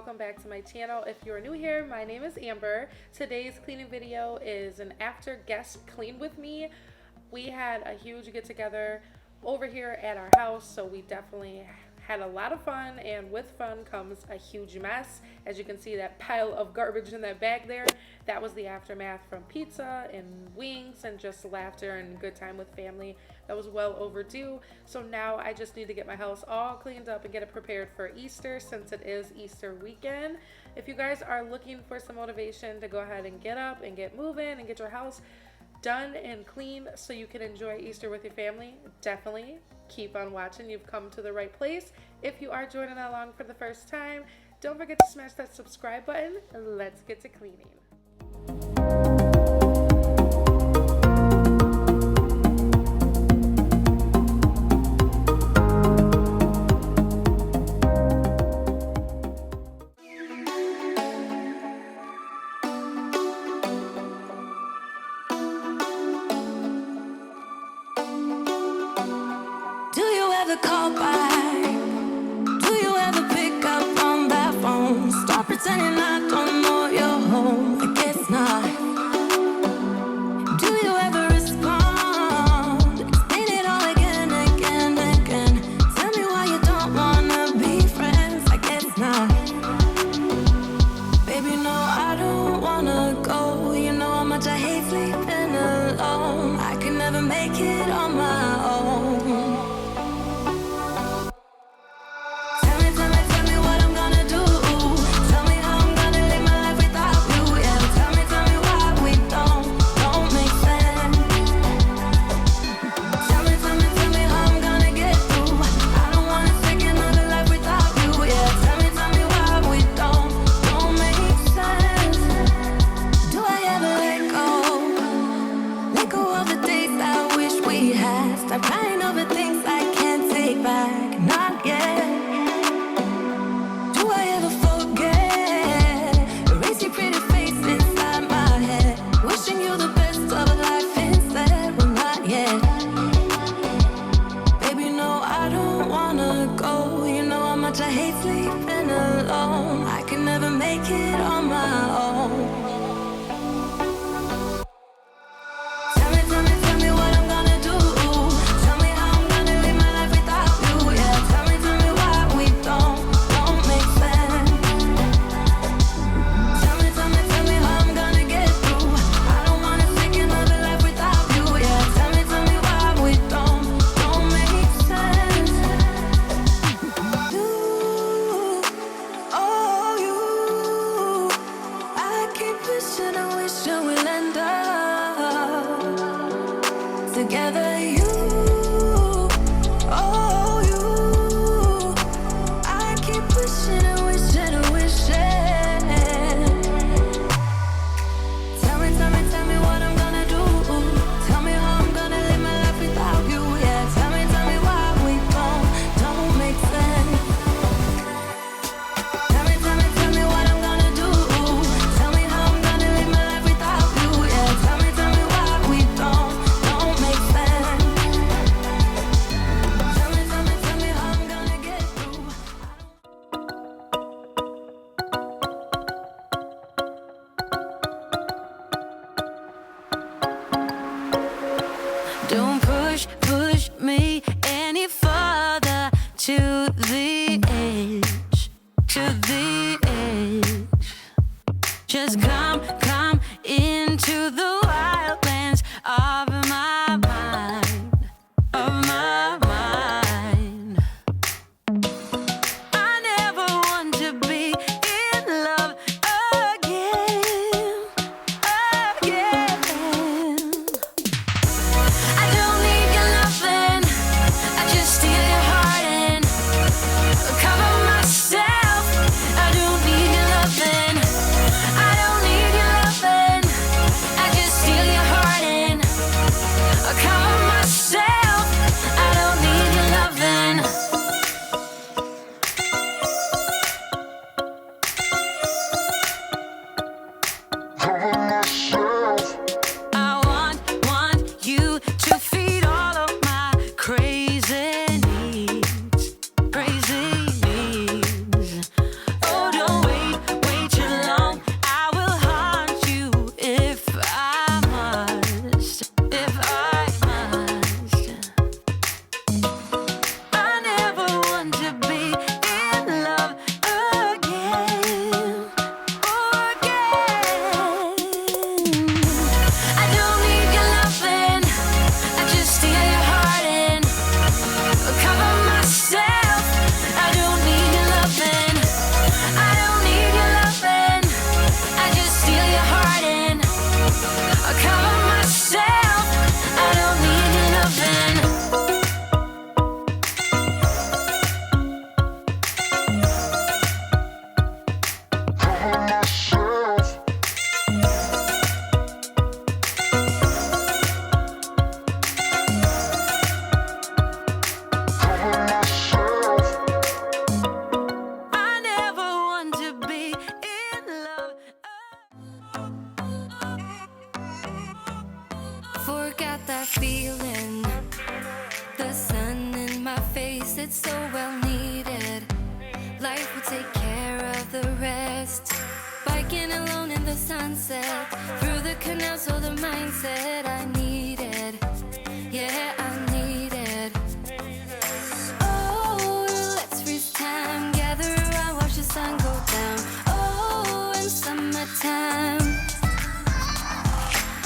welcome back to my channel. If you're new here, my name is Amber. Today's cleaning video is an after guest clean with me. We had a huge get together over here at our house, so we definitely had a lot of fun, and with fun comes a huge mess. As you can see, that pile of garbage in that bag there, that was the aftermath from pizza and wings and just laughter and good time with family. That was well overdue. So now I just need to get my house all cleaned up and get it prepared for Easter, since it is Easter weekend. If you guys are looking for some motivation to go ahead and get up and get moving and get your house done and clean so you can enjoy Easter with your family, definitely keep on watching. You've come to the right place. If you are joining along for the first time, don't forget to smash that subscribe button. Let's get to cleaning. Call back. Do you ever pick up on that phone? Stop pretending I don't know you're home. I guess not. Do you ever respond? Explain it all again. Tell me why you don't wanna be friends. I guess not. Baby, no, I don't wanna go. You know how much I hate sleeping alone. I can never make it on my own. I hate sleeping alone. I can never make it on my own. Tell me what I'm gonna do. Tell me how I'm gonna live my life without you. Yeah, tell me why we don't make sense. Tell me how I'm gonna get through. I don't wanna take another life without you. Yeah, tell me why we don't make sense. I wish that we'll end up together, you, oh, you. I keep wishing and wishing and wishing. Tell me what I'm gonna do. Tell me how I'm gonna live my life without you. Yeah, tell me why we don't make sense. Tell me what I'm gonna do. Tell me how I'm gonna live my life without you. Yeah, tell me why we don't make sense. Tell me how I'm gonna get through. Don't push me any further to the edge, Just come into the wildlands of my mind, I never want to be in love again. I don't need your loving, I just steal your heart and got that feeling. The sun in my face, it's so well needed. Life will take care of the rest. Biking alone in the sunset, through the canal, so the mindset I needed. Yeah, I needed. Oh, let's freeze time, gather around, watch the sun go down. Oh, in summertime,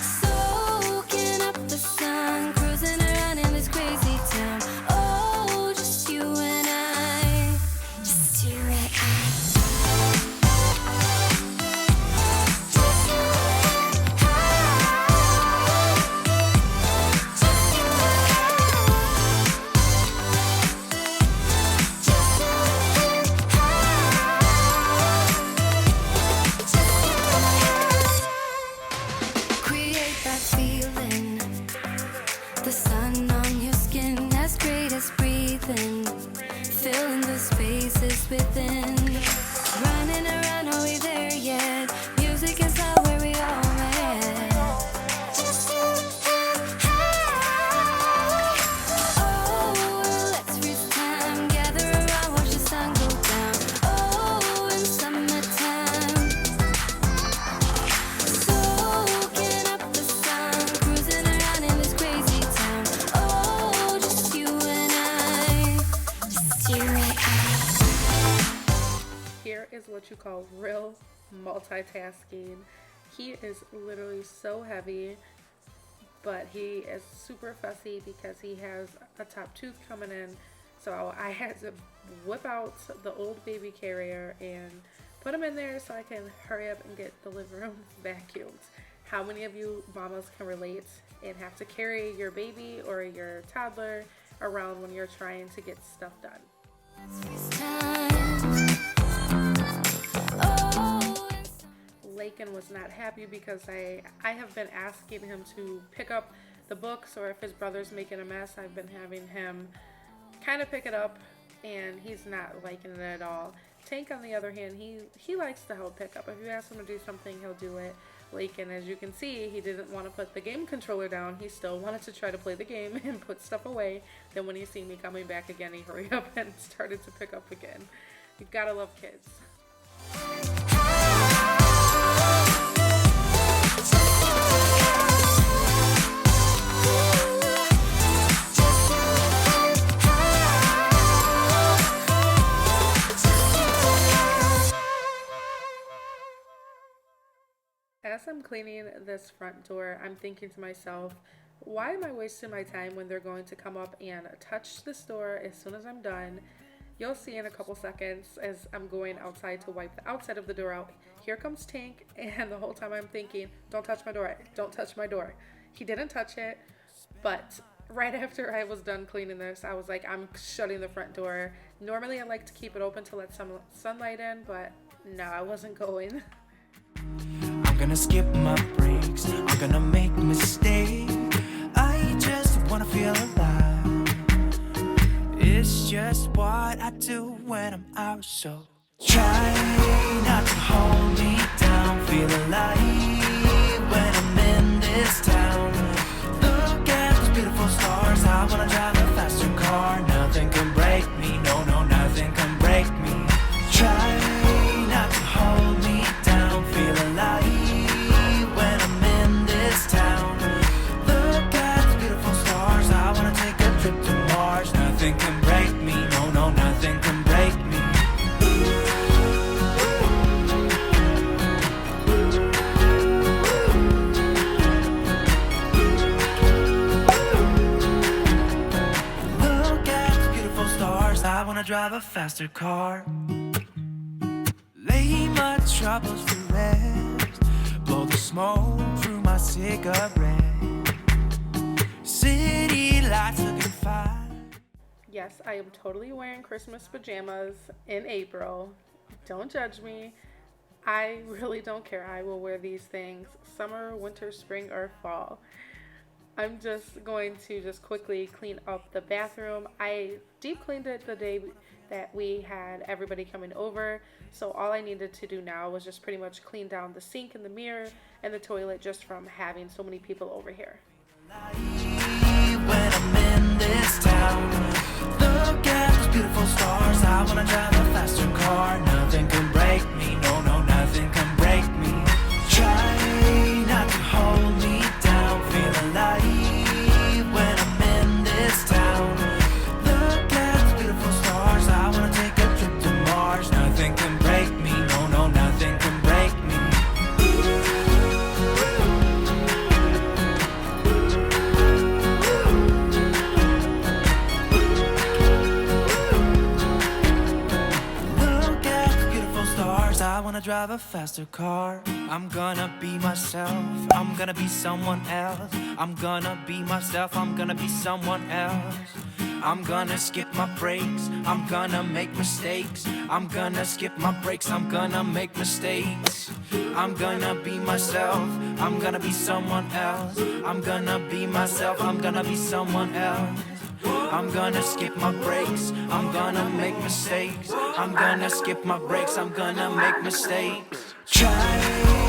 soaking up the sun, cruising around in this crazy town. Oh, just you and I, just you and I. Create that feeling. The sun on your skin, as great as breathing. Filling the spaces within. Running around, are we there yet? Music is out where we all met. Oh, let's freeze time, gather around, watch the sun go down. Oh, in summertime, soaking up the sun, cruising around in this crazy town. Oh, just you and I, just you and I. Here is what you call real multitasking. He is literally so heavy, but he is super fussy because he has a top tooth coming in. So I had to whip out the old baby carrier and put him in there so I can hurry up and get the living room vacuumed. How many of you mamas can relate and have to carry your baby or your toddler around when you're trying to get stuff done? Lakin was not happy because I have been asking him to pick up the books, or if his brother's making a mess, I've been having him kind of pick it up, and he's not liking it at all. Tank, on the other hand, he likes to help pick up. If you ask him to do something, he'll do it. Lakin, as you can see, he didn't want to put the game controller down. He still wanted to try to play the game and put stuff away. Then when he see me coming back again, he hurried up and started to pick up again. You gotta love kids. As I'm cleaning this front door, I'm thinking to myself, why am I wasting my time when they're going to come up and touch this door as soon as I'm done? You'll see in a couple seconds as I'm going outside to wipe the outside of the door out. Here comes Tank, and the whole time I'm thinking, don't touch my door, don't touch my door. He didn't touch it, but right after I was done cleaning this, I was like, I'm shutting the front door. Normally I like to keep it open to let some sunlight in, but no, I wasn't going. I'm gonna skip my breaks, I'm gonna make mistakes. I just wanna feel alive. It's just what I do when I'm out, so try not to hold me down. Feel alive when I'm in this town. Look at those beautiful stars, I wanna drive a faster car. Nothing can break me, no, no, nothing can break me. Try not to hold me down. Feel alive when I'm in this town. Look at the beautiful stars, I wanna take a trip to Mars. Nothing can break me, no, no, nothing can break me. Look at the beautiful stars, I wanna drive a faster car. Lay my troubles to rest, blow the smoke through my cigarette. City lights looking fine. Yes, I am totally wearing Christmas pajamas in April. Don't judge me. I really don't care. I will wear these things summer, winter, spring, or fall. I'm just going to quickly clean up the bathroom. I deep cleaned it the day that we had everybody coming over. So all I needed to do now was just pretty much clean down the sink and the mirror and the toilet just from having so many people over here. When I'm in this town, look at those beautiful stars. I wanna drive a faster car. Nothing can break me, no, no, nothing can break me. Try not to hold me down. Feel alive when I'm in this town. Look at those beautiful stars. I wanna take a trip to Mars. Nothing can break me, no, no, nothing can break me. I wanna drive a faster car. I'm gonna be myself. I'm gonna be someone else. I'm gonna be myself. I'm gonna be someone else. I'm gonna skip my breaks. I'm gonna make mistakes. I'm gonna skip my breaks. I'm gonna make mistakes. I'm gonna be myself. I'm gonna be someone else. I'm gonna be myself. I'm gonna be someone else. I'm gonna skip my breaks. I'm gonna make mistakes. I'm gonna skip my breaks. I'm gonna make mistakes. Try